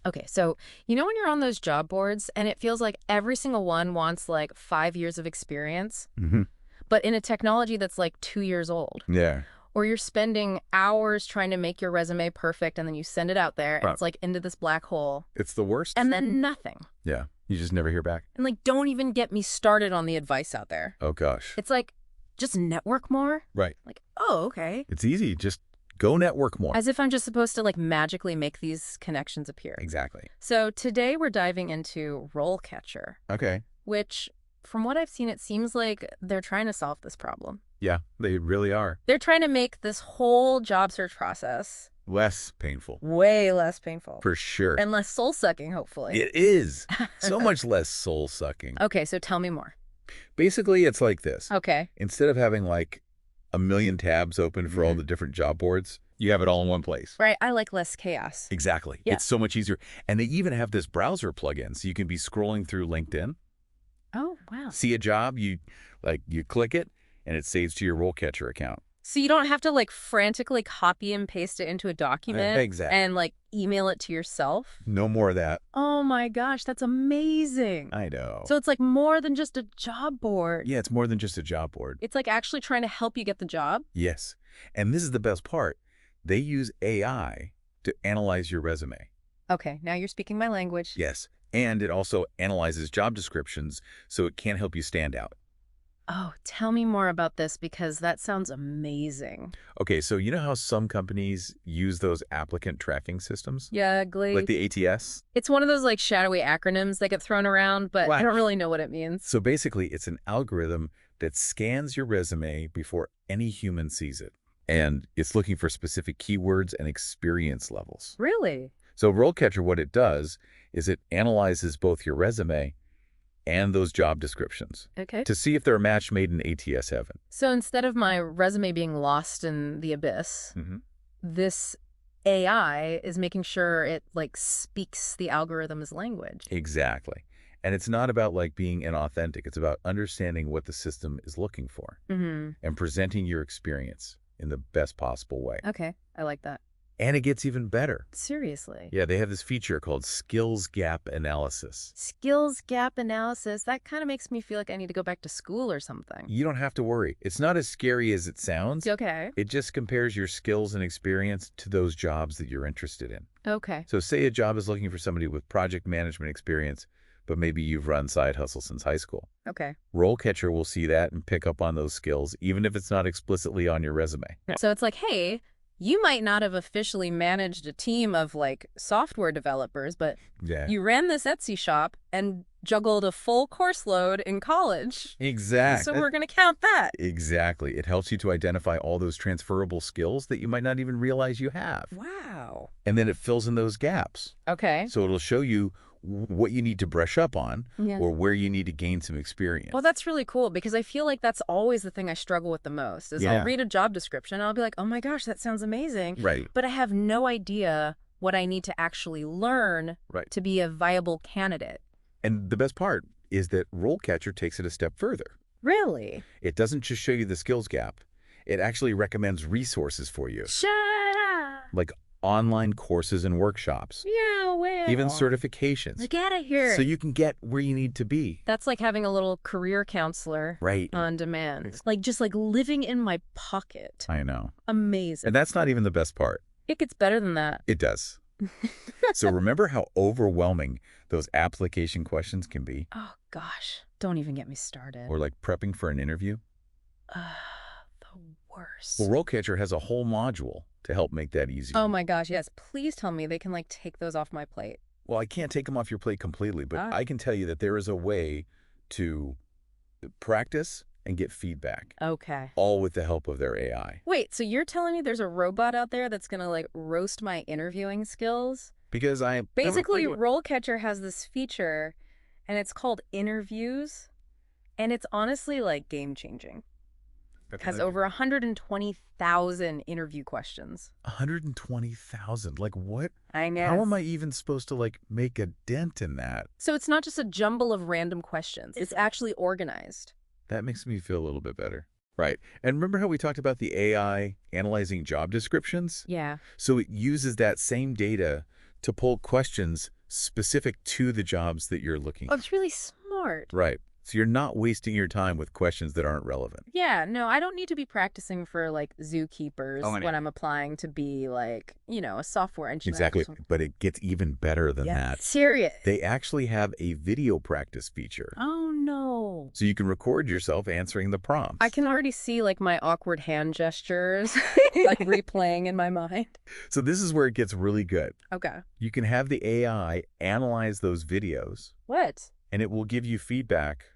Okay, so when you're on those job boards and it feels like every single one wants like 5 years of experience, Hmm. but in a technology that's like 2 years old, Yeah. or you're spending hours trying to make your resume perfect and then you send it out there and Right. it's like into this black hole It's the worst. and then nothing. Yeah. You just never hear back. And like, don't even get me started on the advice out there. Oh, gosh. It's like, just network more? Right. Like, oh, okay. It's easy. Just go network more. As if I'm just supposed to like magically make these connections appear. Exactly. So today we're diving into RoleCatcher, Okay. which, from what I've seen, it seems like they're trying to solve this problem. Yeah, they really are. They're trying to make this whole job search process Less painful. way less painful. For sure. And less soul-sucking, hopefully. It is. So much less soul-sucking. Okay, so tell me more. Basically, it's like this. Okay. Instead of having like a million tabs open for all the different job boards, you have it all in one place. Right, I like less chaos. Exactly. Yeah. It's so much easier. And they even have this browser plugin, so you can be scrolling through LinkedIn, Oh, wow. see a job, you click it, and it saves to your RoleCatcher account. So you don't have to like frantically copy and paste it into a document Exactly. and like email it to yourself? No more of that. Oh my gosh, that's amazing. I know. So it's like more than just a job board. Yeah, it's more than just a job board. It's like actually trying to help you get the job. Yes. And this is the best part. They use AI to analyze your resume. Okay, now you're speaking my language. Yes. And it also analyzes job descriptions so it can help you stand out. Oh, tell me more about this because that sounds amazing. Okay, so you know how some companies use those applicant tracking systems? Yeah, Like the ATS? It's one of those like shadowy acronyms that get thrown around, but I don't really know what it means. So basically, it's an algorithm that scans your resume before any human sees it. And it's looking for specific keywords and experience levels. Really? So RoleCatcher, what it does is it analyzes both your resume and those job descriptions Okay. to see if they're a match made in ATS heaven. So instead of my resume being lost in the abyss, Mm-hmm. this AI is making sure it like speaks the algorithm's language. Exactly. And it's not about like being inauthentic. It's about understanding what the system is looking for Mm-hmm. and presenting your experience in the best possible way. Okay, I like that. And it gets even better. Seriously. Yeah, they have this feature called skills gap analysis. Skills gap analysis, that kind of makes me feel like I need to go back to school or something. You don't have to worry. It's not as scary as it sounds. Okay. It just compares your skills and experience to those jobs that you're interested in. Okay. So say a job is looking for somebody with project management experience, but maybe you've run side hustle since high school. Okay. RoleCatcher will see that and pick up on those skills, even if it's not explicitly on your resume. So it's like, hey, you might not have officially managed a team of like software developers, but Yeah. you ran this Etsy shop and juggled a full course load in college. Exactly. So we're going to count that. Exactly. It helps you to identify all those transferable skills that you might not even realize you have. Wow. And then it fills in those gaps. Okay. So it'll show you what you need to brush up on Yeah. or where you need to gain some experience. Well, that's really cool because I feel like that's always the thing I struggle with the most is Yeah. I'll read a job description and I'll be like, oh my gosh, that sounds amazing. Right. But I have no idea what I need to actually learn Right. to be a viable candidate. And the best part is that RoleCatcher takes it a step further. Really? It doesn't just show you the skills gap. It actually recommends resources for you, Shut up. like online courses and workshops, Yeah, well. even certifications, Look out of here. so you can get where you need to be. That's like having a little career counselor Right. on demand. Like just like living in my pocket. I know. Amazing. And that's not even the best part. It gets better than that. It does. So remember how overwhelming those application questions can be? Oh gosh. Don't even get me started. Or like prepping for an interview? The worst. Well, RoleCatcher has a whole module to help make that easier. Oh my gosh, yes. Please tell me they can like take those off my plate. Well, I can't take them off your plate completely, but Ah. I can tell you that there is a way to practice and get feedback, Okay. all with the help of their AI. Wait, so you're telling me there's a robot out there that's gonna like roast my interviewing skills? Because Basically, RoleCatcher has this feature and it's called interviews. And it's honestly like game changing. It has over 120,000 interview questions. 120,000. Like what? I know. How am I even supposed to like make a dent in that? So it's not just a jumble of random questions. It's actually organized. That makes me feel a little bit better. Right. And remember how we talked about the AI analyzing job descriptions? Yeah. So it uses that same data to pull questions specific to the jobs that you're looking Oh, at. it's really smart. Right. So you're not wasting your time with questions that aren't relevant. Yeah, no, I don't need to be practicing for like zookeepers Oh, I know. when I'm applying to be like, a software engineer. Exactly. But it gets even better than Yeah, that. serious. They actually have a video practice feature. Oh, no. So you can record yourself answering the prompts. I can already see like my awkward hand gestures like replaying in my mind. So this is where it gets really good. Okay. You can have the AI analyze those videos, What? and it will give you feedback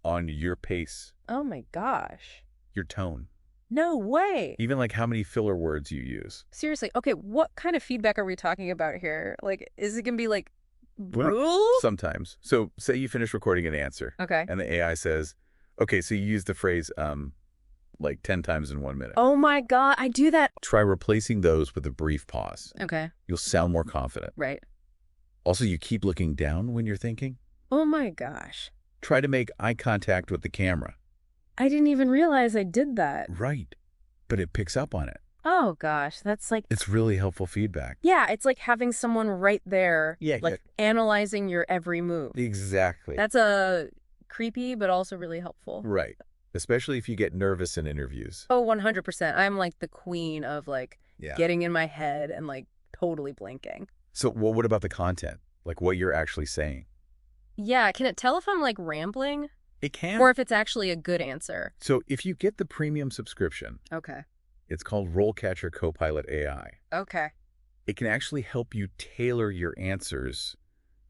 on your pace, Oh my gosh. your tone, No way. even like how many filler words you use. Seriously. Okay, what kind of feedback are we talking about here? Like, is it going to be like, Well, brutal? sometimes. So say you finish recording an answer, Okay. and the AI says, okay, so you use the phrase like 10 times in 1 minute. Oh my God, I do that. Try replacing those with a brief pause. Okay, You'll sound more confident. right. Also, you keep looking down when you're thinking. Oh my gosh. Try to make eye contact with the camera. I didn't even realize I did that. Right. But it picks up on it. Oh gosh, that's like, It's really helpful feedback. yeah, it's like having someone right there, Yeah, like analyzing your every move. Exactly. That's creepy, but also really helpful. Right. Especially if you get nervous in interviews. Oh, 100%. I'm like the queen of like Yeah. getting in my head and like totally blinking. So, well, what about the content? Like what you're actually saying? Yeah, can it tell if I'm like rambling It can. or if it's actually a good answer? So if you get the premium subscription, Okay. it's called RoleCatcher Copilot AI. Okay. It can actually help you tailor your answers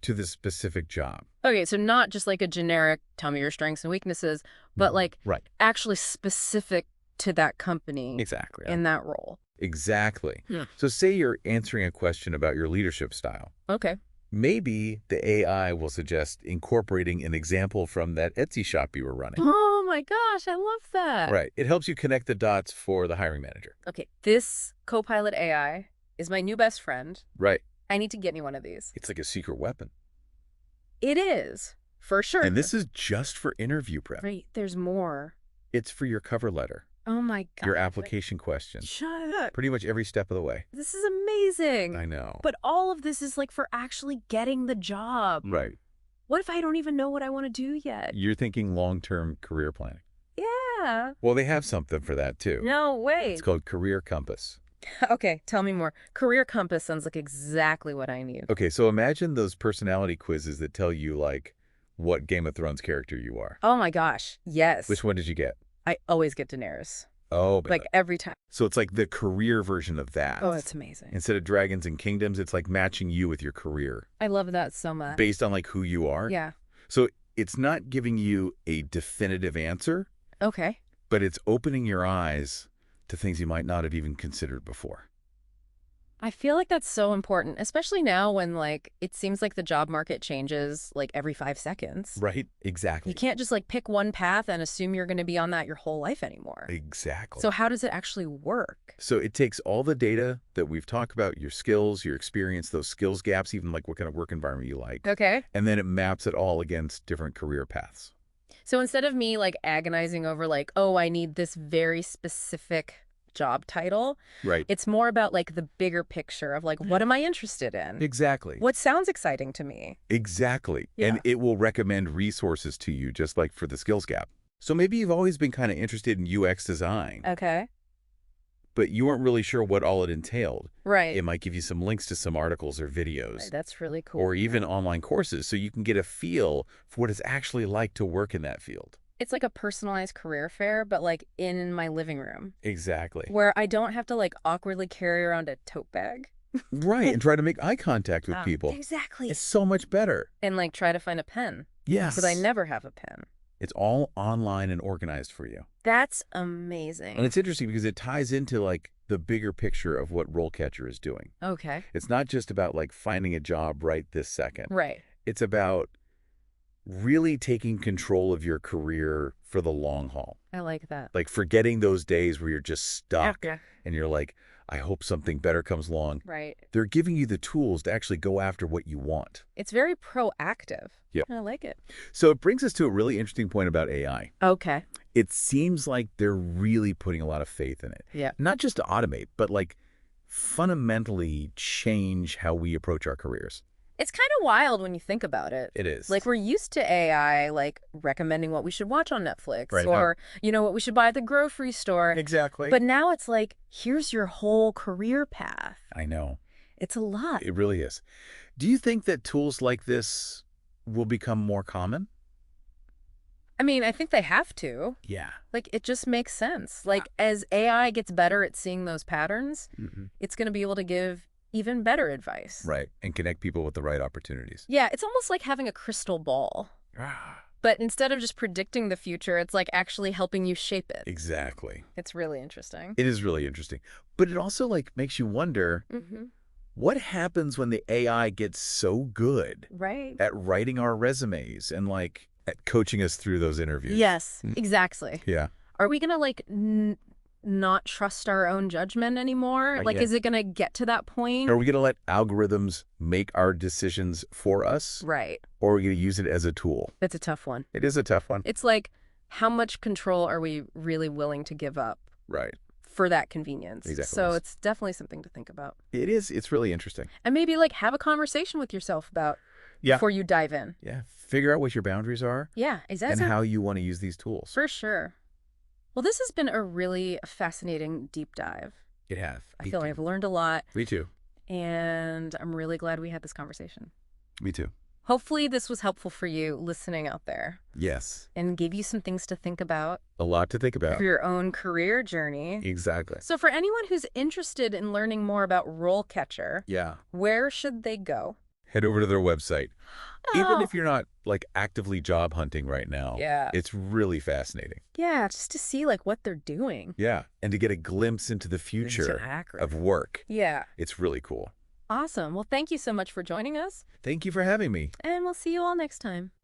to the specific job. Okay, so not just like a generic tell me your strengths and weaknesses, but like Right. actually specific to that company Exactly. in that role. Exactly. Yeah. So say you're answering a question about your leadership style. Okay. Maybe the AI will suggest incorporating an example from that Etsy shop you were running. Oh my gosh, I love that. Right. It helps you connect the dots for the hiring manager. Okay, this Copilot AI is my new best friend. Right. I need to get me one of these. It's like a secret weapon. It is, for sure. And this is just for interview prep. Wait, there's more. It's for your cover letter, Oh my God. your application questions, Shut up. pretty much every step of the way. This is amazing. I know. But all of this is like for actually getting the job. Right. What if I don't even know what I want to do yet? You're thinking long-term career planning. Yeah. Well, they have something for that too. No, wait. It's called Career Compass. Okay, tell me more. Career Compass sounds like exactly what I need. Okay, so imagine those personality quizzes that tell you, like, what Game of Thrones character you are. Oh my gosh. Yes. Which one did you get? I always get Daenerys. Oh, Like every time. so it's like the career version of that. Oh, that's amazing. Instead of dragons and kingdoms, it's like matching you with your career I love that so much. based on like who you are. Yeah. So it's not giving you a definitive answer, Okay. but it's opening your eyes to things you might not have even considered before. I feel like that's so important, especially now when like it seems like the job market changes like every 5 seconds. Right? Exactly. You can't just like pick one path and assume you're going to be on that your whole life anymore. Exactly. So how does it actually work? So it takes all the data that we've talked about, your skills, your experience, those skills gaps, even like what kind of work environment you like, Okay. and then it maps it all against different career paths. So instead of me like agonizing over like, oh, I need this very specific job title, Right. it's more about like the bigger picture of like, what am I interested in? Exactly. What sounds exciting to me? Exactly. Yeah. And it will recommend resources to you, just like for the skills gap. So maybe you've always been kind of interested in UX design, Okay. but you weren't really sure what all it entailed. Right. It might give you some links to some articles or videos, Right, that's really cool. or even online courses, so you can get a feel for what it's actually like to work in that field. It's like a personalized career fair, but like in my living room Exactly. where I don't have to like awkwardly carry around a tote bag. Right, and try to make eye contact with people. Exactly. It's so much better. And like try to find a pen Yes. because I never have a pen. It's all online and organized for you. That's amazing. And it's interesting because it ties into like the bigger picture of what RoleCatcher is doing. Okay. It's not just about like finding a job right this second. Right. It's about really taking control of your career for the long haul. I like that. Like forgetting those days where you're just stuck Yeah. and you're like, I hope something better comes along. Right. They're giving you the tools to actually go after what you want. It's very proactive. Yep. I like it. So it brings us to a really interesting point about AI. Okay. It seems like they're really putting a lot of faith in it. Yeah. Not just to automate, but like fundamentally change how we approach our careers. It's kind of wild when you think about it. It is. Like, we're used to AI, like, recommending what we should watch on Netflix Right. or, what we should buy at the grocery store. Exactly. But now it's like, here's your whole career path. I know. It's a lot. It really is. Do you think that tools like this will become more common? I mean, I think they have to. Yeah. Like, it just makes sense. Like, as AI gets better at seeing those patterns, it's going to be able to give even better advice. Right. And connect people with the right opportunities. Yeah, it's almost like having a crystal ball. But instead of just predicting the future, it's like actually helping you shape it. Exactly. It's really interesting. It is really interesting. But it also like makes you wonder, what happens when the AI gets so good at writing our resumes and like at coaching us through those interviews? Yes, exactly. Yeah. Are we going to like not trust our own judgment anymore? Like, is it going to get to that point? Are we going to let algorithms make our decisions for us? Right. Or are we going to use it as a tool? That's a tough one. It is a tough one. It's like, how much control are we really willing to give up? Right. For that convenience. Exactly. So it's definitely something to think about. It is. It's really interesting. And maybe like have a conversation with yourself about before you dive in. Yeah. Figure out what your boundaries are. Yeah, exactly. And how you want to use these tools. For sure. Well, this has been a really fascinating deep dive. It has. I feel like I've learned a lot. Me too. And I'm really glad we had this conversation. Me too. Hopefully this was helpful for you listening out there. Yes. And gave you some things to think about. A lot to think about. For your own career journey. Exactly. So for anyone who's interested in learning more about RoleCatcher, where should they go? Head over to their website. Even if you're not like actively job hunting right now, it's really fascinating. Yeah, just to see like what they're doing. Yeah, and to get a glimpse into the future of work. Yeah. It's really cool. Awesome. Well, thank you so much for joining us. Thank you for having me. And we'll see you all next time.